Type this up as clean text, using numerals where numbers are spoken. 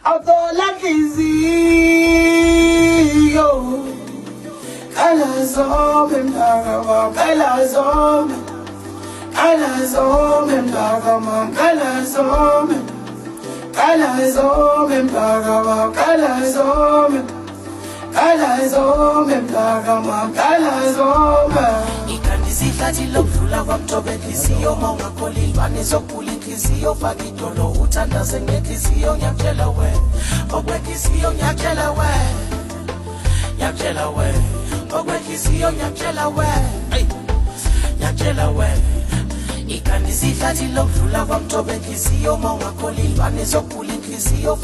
Autola Kizio Kalazome Mdagama Kalazome Kalazome Mdagama Kalazome Kalazome Mdagama Kalazome Kalazome Mdagama Kalazome Ikandisihlathi lokudlula kwamthobe inhliziyo mawungakholilwa nizokhula inhliziyo faka idolo uthandaze ngenhliziyo ngiyakutshela we okwenhliziyo ngiyakutshela we ngiyakutshela we okwenhliziyo ngiyakutshela we ngiyakutshela we Ikandisihlathi lokudlula kwamthobe inhliziyo mawungakholilwa nizokhula inhliziyo